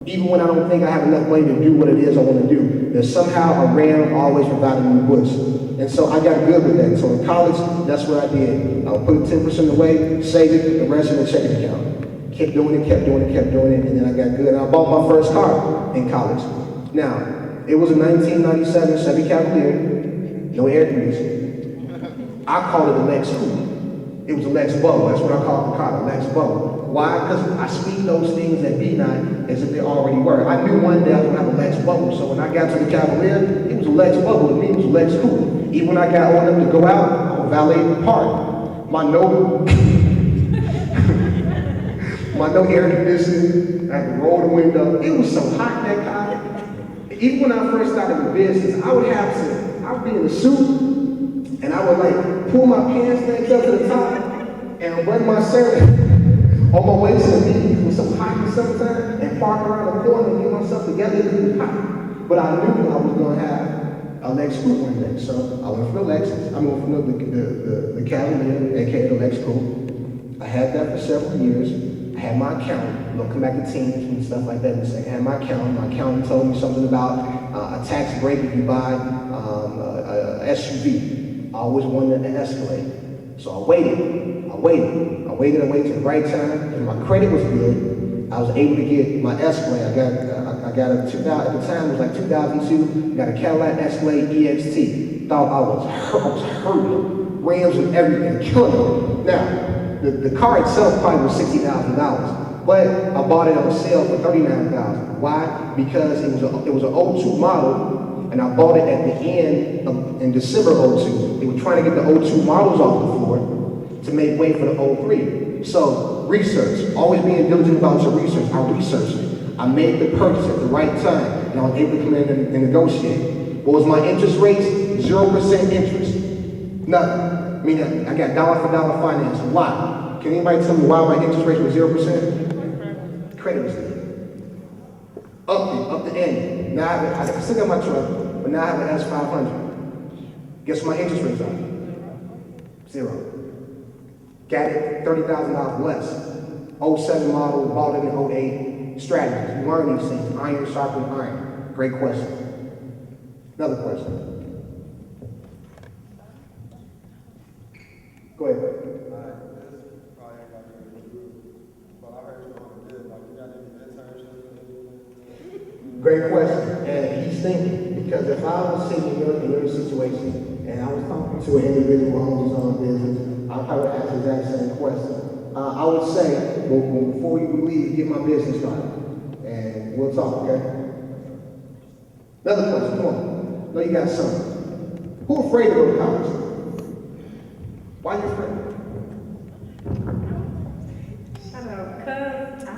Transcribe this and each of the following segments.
Even when I don't think I have enough money to do what it is I want to do, there's somehow a ram always providing in the bush. And so I got good with that. So in college, that's what I did. I would put 10% away, save it, the rest in the checking account. Kept doing it, and then I got good. And I bought my first car in college. Now, it was a 1997 Chevy Cavalier, no air conditioning. I called it a Lex Coupe. It was a Lex Bow. That's what I called the car, a Lex Bow. Why? Because I speak those things that be not as if they already were. I knew one day I was going to have a Lex Bow. So when I got to the Cavalier, it was a Lex Bow. To me, it was a Lex Coupe. Even when I got old enough to go out, I would valet the park. My no air conditioning, I could roll the window. It was so hot in that car. Even when I first started the business, I would be in a suit, and I would like pull my pants legs up to the top and run my shirt on my way to the meeting. It was so hot in the summertime, and park around the corner and get myself together because it was hot. But I knew I was going to have a Lex Coupe one day, so I went from the Lexus. I went from the Cavalier, aka the Lex Coupe. I had that for several years. I had my accountant. We'll come back to teams and stuff like that in a second. I had my accountant. My accountant told me something about a tax break if you buy a SUV. I always wanted an Escalade. So I waited till the right time, and my credit was good. I was able to get my Escalade. I got a 2000, at the time it was like 2002, got a Cadillac Escalade EXT. Thought I was hurting. Rams and everything, killing me. Now, the car itself probably was $60,000, but I bought it on sale for $39,000. Why? Because it was an '02 model, and I bought it at the end in December '02. They were trying to get the '02 models off the floor to make way for the '03. So research, always being diligent about your research. I researched it. I made the purchase at the right time, and I was able to come in and negotiate. What was my interest rates? 0% interest. Nothing. I mean, I got dollar for dollar financing. Why? Can anybody tell me why my interest rate was 0%? Credit was good. Up the ante. Now I still got my truck, but now I have an S500. Guess what my interest rates are? 0. Got it $30,000 less. '07 model, bought it in '08. Strategies. You learn these things. Iron sharpens iron. Great question. Another question. Go ahead. Great question, and he's thinking, because if I was sitting in your situation and I was talking to an individual who owns his own business, I probably ask the exact same question. I would say, well, before you leave, get my business started, and we'll talk, okay? Another question, come on. I know you got something. Who afraid to go to college? Why are you afraid? Shut up, cuz.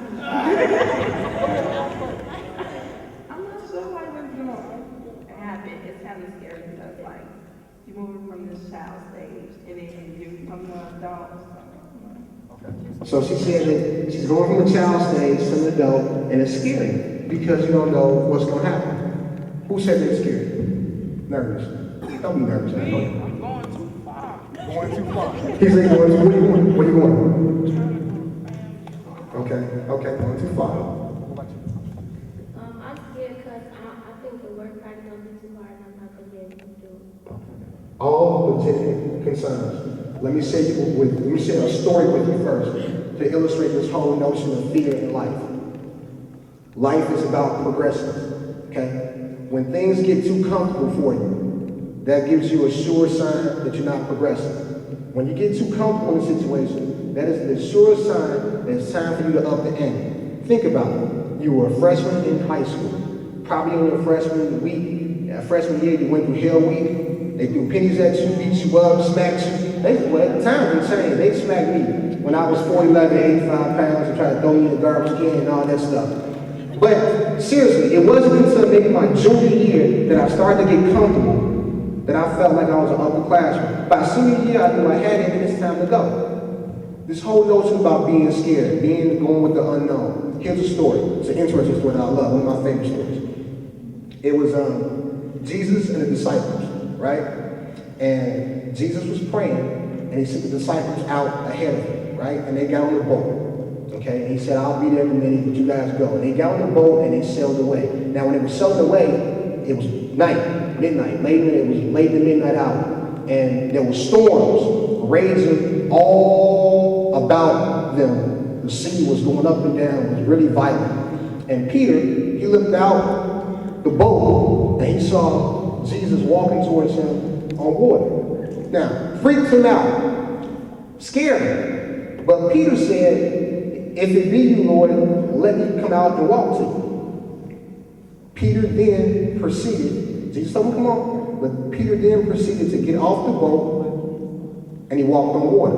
I'm not sure why it's gonna happen. It's kind of scary because, like, you're moving from this child stage and then you become an adult. So she said that she's going from a child stage to an adult, and it's scary because you don't know what's going to happen. Who said it's scary? Nervous. Don't be nervous. I'm going too far. Going too far. He said, where you going? Where you going? Okay, going too far. I'm scared because I think the work probably gonna be too hard and I'm not gonna be able to do it. All legitimate concerns. Let me share a story with you first to illustrate this whole notion of fear in life. Life is about progression, okay? When things get too comfortable for you, that gives you a sure sign that you're not progressing. When you get too comfortable in a situation, that is the sure sign that it's time for you to up the ante. Think about it. You were a freshman in high school. Probably in your freshman week, freshman year, you went through Hell Week. They threw pennies at you, beat you up, smacked you. Well, times have changed. They smacked me when I was 4'11", 85 pounds, and tried to throw me in the garbage can and all that stuff. But seriously, it wasn't until maybe my junior year that I started to get comfortable, that I felt like I was an upperclassman. By senior year, I knew I had it and it's time to go. This whole notion about being scared, going with the unknown. Here's a story. It's an interesting story that I love, one of my favorite stories. It was Jesus and the disciples, right? And Jesus was praying, and he sent the disciples out ahead of him, right? And they got on the boat, Okay, and he said, I'll be there in a minute, but you guys go. And they got on the boat and they sailed away. Now, when they were sailing away, it was night, midnight, it was late in the midnight hour. And there were storms raging all about them. The sea was going up and down, it was really violent. And Peter, he looked out the boat and he saw Jesus walking towards him on water. Now, freaked him out, scared him. But Peter said, if it be you, Lord, let me come out and walk to you. Peter then proceeded, Jesus told him, come on, but Peter then proceeded to get off the boat and he walked on water.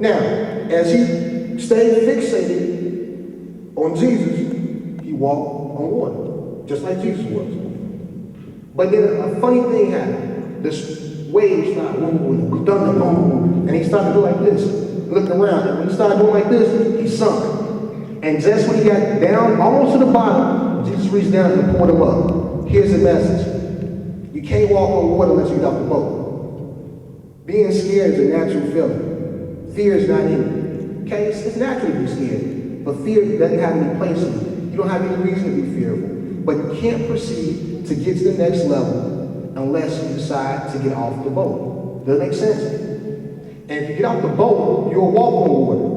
Now, as he stayed fixated on Jesus, he walked on water, just like Jesus was. But then a funny thing happened. This wave started moving, thunder boom, and he started to do like this. Looked around, and when he started doing like this, he sunk. And just when he got down, almost to the bottom, Jesus reached down and pulled him up. Here's the message. You can't walk on water unless you get off the boat. Being scared is a natural feeling. Fear is not in you. Okay? It's natural to be scared. But fear doesn't have any place in you. You don't have any reason to be fearful. But you can't proceed to get to the next level unless you decide to get off the boat. Does that make sense? And if you get off the boat, you'll walk on water.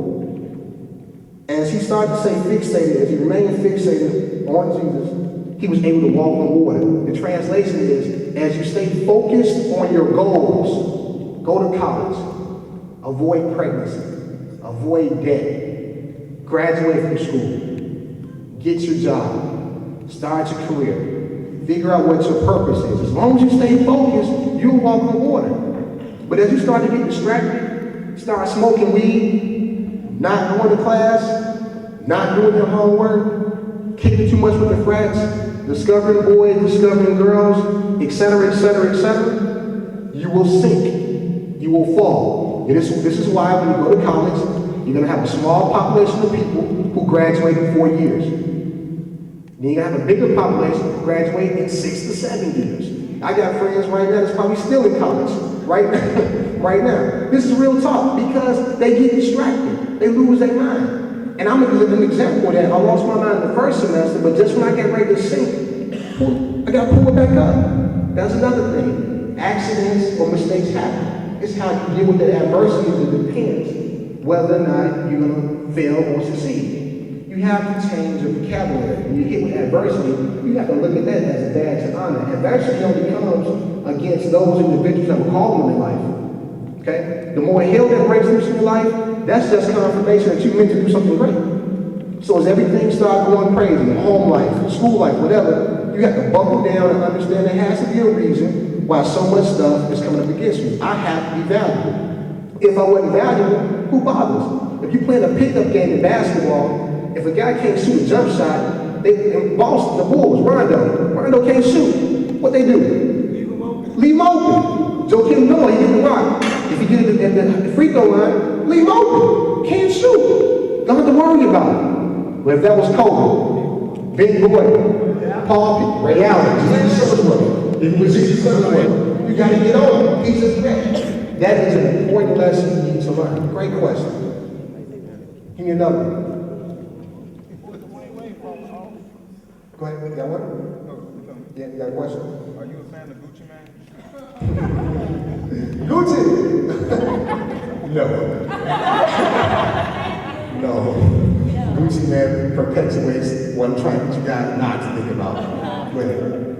As he started to stay fixated, as he remained fixated on Jesus, he was able to walk on water. The translation is, as you stay focused on your goals, go to college, avoid pregnancy, avoid debt, graduate from school, get your job, start your career, figure out what your purpose is. As long as you stay focused, you'll walk on water. But as you start to get distracted, start smoking weed, not going to class, not doing your homework, kicking too much with the frats, discovering boys, discovering girls, etc., etc., etc., you will sink. You will fall. And this is why when you go to college, you're going to have a small population of people who graduate in 4 years. Then you're going to have a bigger population who graduate in 6 to 7 years. I got friends right now that's probably still in college. Right now. This is real talk because they get distracted. They lose their mind. And I'm going to give an example of that. I lost my mind the first semester, but just when I get ready to sink, I got to pull it back up. That's another thing. Accidents or mistakes happen. It's how you deal with the adversity that depends whether or not you're going to fail or succeed. You have to change your vocabulary. When you hit with adversity, you have to look at that as a badge of honor. Adversity only comes against those individuals that were called in their life. Okay? The more hell that breaks loose in your life, that's just confirmation that you're meant to do something great. So as everything starts going crazy, home life, school life, whatever, you have to buckle down and understand there has to be a reason why so much stuff is coming up against you. I have to be valuable. If I wasn't valuable, who bothers? If you're playing a pickup game in basketball, if a guy can't shoot a jump shot, in Boston, the Bulls, Rondo can't shoot. What they do? Leave him open. Joakim Noah, he hit the rock. If he get it at the free throw line, leave him open. Can't shoot. Don't have to worry about it. But if that was Kobe, Big Boy, Paul, Ray Allen, Jesus Silverwood, if it was Jesus Silverwood, you got to get on it. He's just ready. That is an important lesson you need to learn. Great question. Give me another one. Go ahead. You got one? Yeah, you got a question? Are you a fan of Gucci Mane? Gucci! No. Gucci Mane perpetuates what I'm trying to get you guys not to think about. Go ahead.